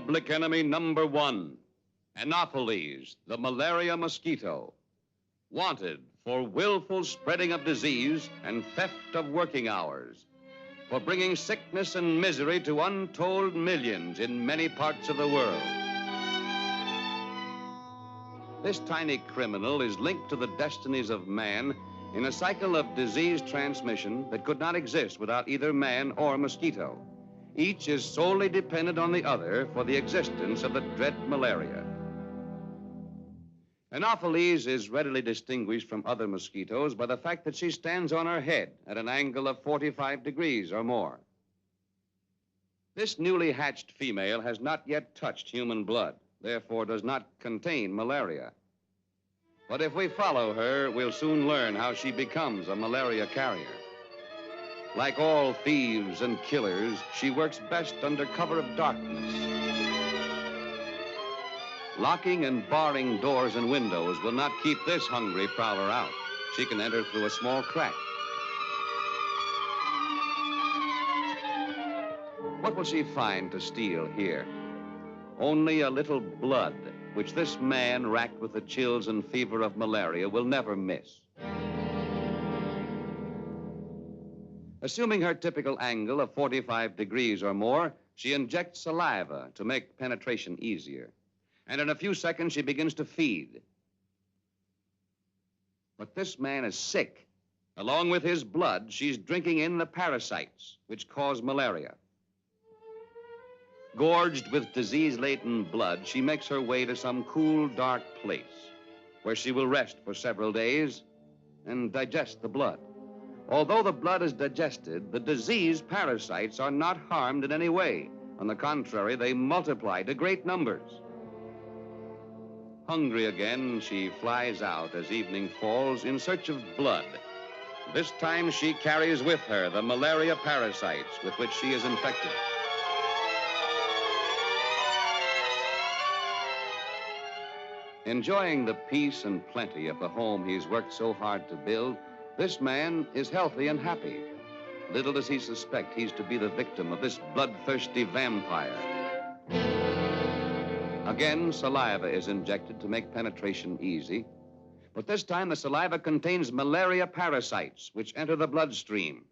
Public enemy number one, Anopheles, the malaria mosquito. Wanted for willful spreading of disease and theft of working hours. For bringing sickness and misery to untold millions in many parts of the world. This tiny criminal is linked to the destinies of man in a cycle of disease transmission that could not exist without either man or mosquito. Each is solely dependent on the other for the existence of the dread malaria. Anopheles is readily distinguished from other mosquitoes by the fact that she stands on her head at an angle of 45 degrees or more. This newly hatched female has not yet touched human blood, therefore does not contain malaria. But if we follow her, we'll soon learn how she becomes a malaria carrier. Like all thieves and killers, she works best under cover of darkness. Locking and barring doors and windows will not keep this hungry prowler out. She can enter through a small crack. What will she find to steal here? Only a little blood, which this man, racked with the chills and fever of malaria, will never miss. Assuming her typical angle of 45 degrees or more, she injects saliva to make penetration easier. And in a few seconds, she begins to feed. But this man is sick. Along with his blood, she's drinking in the parasites, which cause malaria. Gorged with disease-laden blood, she makes her way to some cool, dark place where she will rest for several days and digest the blood. Although the blood is digested, the disease parasites are not harmed in any way. On the contrary, they multiply to great numbers. Hungry again, she flies out as evening falls in search of blood. This time she carries with her the malaria parasites with which she is infected. Enjoying the peace and plenty of the home he's worked so hard to build, this man is healthy and happy. Little does he suspect he's to be the victim of this bloodthirsty vampire. Again, saliva is injected to make penetration easy. But this time, the saliva contains malaria parasites, which enter the bloodstream.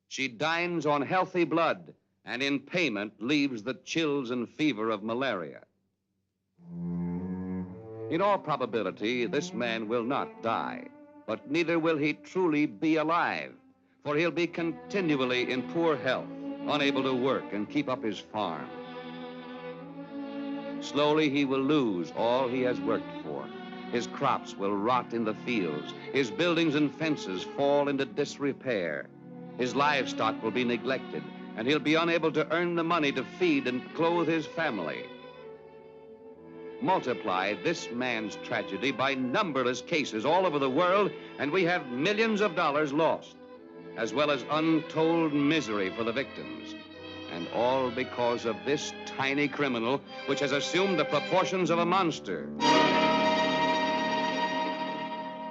She dines on healthy blood, and in payment leaves the chills and fever of malaria. In all probability, this man will not die, but neither will he truly be alive, for he'll be continually in poor health, unable to work and keep up his farm. Slowly, he will lose all he has worked for. His crops will rot in the fields. His buildings and fences fall into disrepair. His livestock will be neglected, and he'll be unable to earn the money to feed and clothe his family. Multiply this man's tragedy by numberless cases all over the world, and we have millions of dollars lost, as well as untold misery for the victims. And all because of this tiny criminal, which has assumed the proportions of a monster.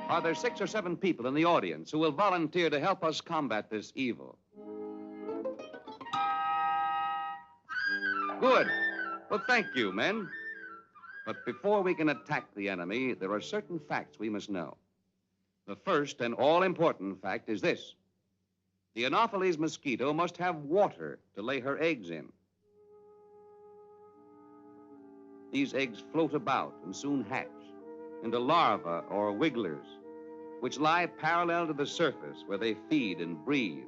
Are there 6 or 7 people in the audience who will volunteer to help us combat this evil? Good. Well, thank you, men. But before we can attack the enemy, there are certain facts we must know. The first and all-important fact is this. The Anopheles mosquito must have water to lay her eggs in. These eggs float about and soon hatch into larvae or wigglers, which lie parallel to the surface where they feed and breathe.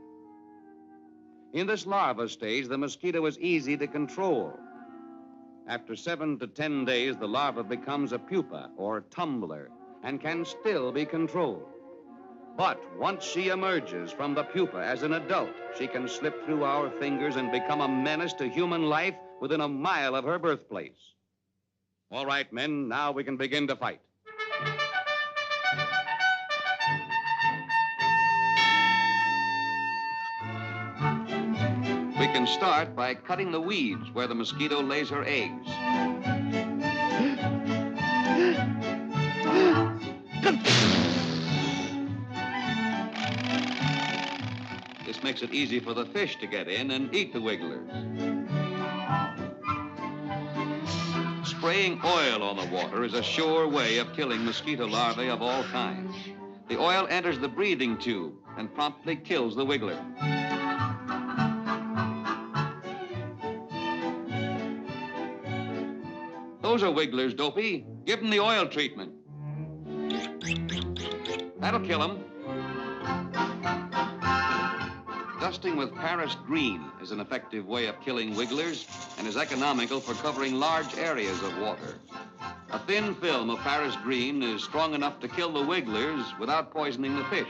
In this larva stage, the mosquito is easy to control. After 7 to 10 days, the larva becomes a pupa or tumbler and can still be controlled. But once she emerges from the pupa as an adult, she can slip through our fingers and become a menace to human life within a mile of her birthplace. All right, men, now we can begin to fight. We can start by cutting the weeds where the mosquito lays her eggs. This makes it easy for the fish to get in and eat the wigglers. spraying oil on the water is a sure way of killing mosquito larvae of all kinds. The oil enters the breathing tube and promptly kills the wiggler. Those are wigglers, Dopey. Give them the oil treatment. That'll kill them. Dusting with Paris green is an effective way of killing wigglers and is economical for covering large areas of water. A thin film of Paris green is strong enough to kill the wigglers without poisoning the fish.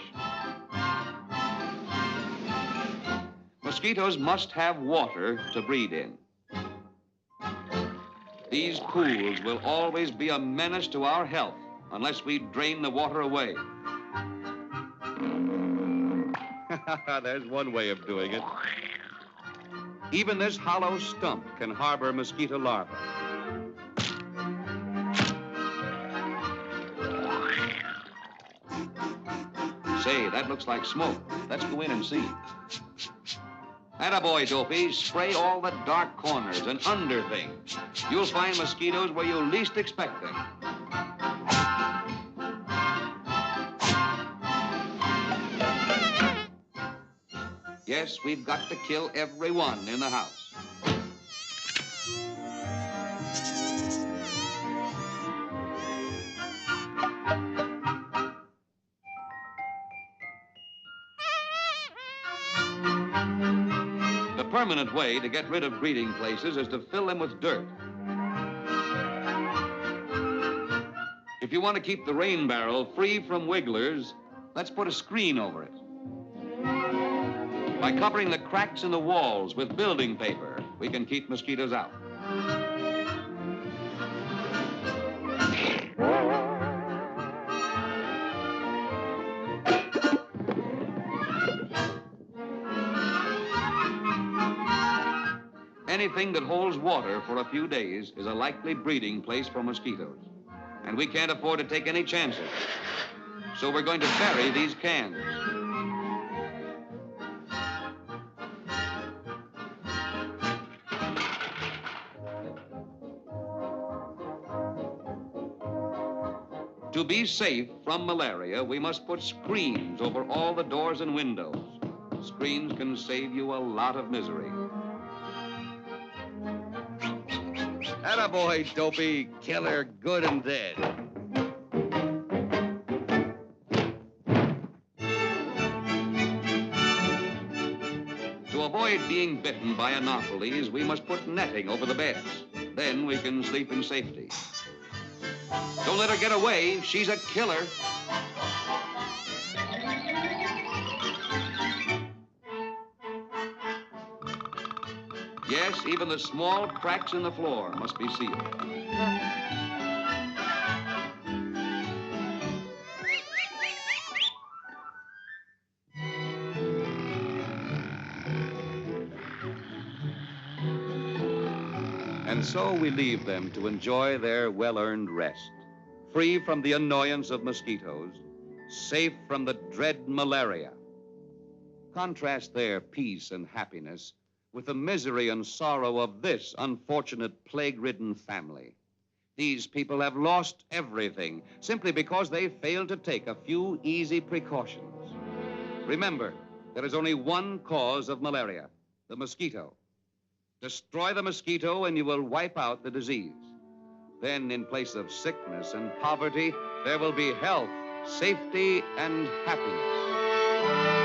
Mosquitoes must have water to breed in. These pools will always be a menace to our health unless we drain the water away. There's one way of doing it. Even this hollow stump can harbor mosquito larvae. Say, that looks like smoke. Let's go in and see. Attaboy, Dopey. Spray all the dark corners and under things. You'll find mosquitoes where you least expect them. Yes, we've got to kill every one in the house. The permanent way to get rid of breeding places is to fill them with dirt. If you want to keep the rain barrel free from wigglers, let's put a screen over it. By covering the cracks in the walls with building paper, we can keep mosquitoes out. Anything that holds water for a few days is a likely breeding place for mosquitoes. And we can't afford to take any chances. So we're going to bury these cans. To be safe from malaria, we must put screens over all the doors and windows. Screens can save you a lot of misery. Attaboy, Dopey. Killer, good and dead. To avoid being bitten by anopheles, we must put netting over the beds. Then we can sleep in safety. Don't let her get away. She's a killer. Yes, even the small cracks in the floor must be sealed. And so we leave them to enjoy their well-earned rest, free from the annoyance of mosquitoes, safe from the dread malaria. Contrast their peace and happiness with the misery and sorrow of this unfortunate plague-ridden family. These people have lost everything simply because they failed to take a few easy precautions. Remember, there is only one cause of malaria, the mosquito. Destroy the mosquito and you will wipe out the disease. Then, in place of sickness and poverty, there will be health, safety, and happiness.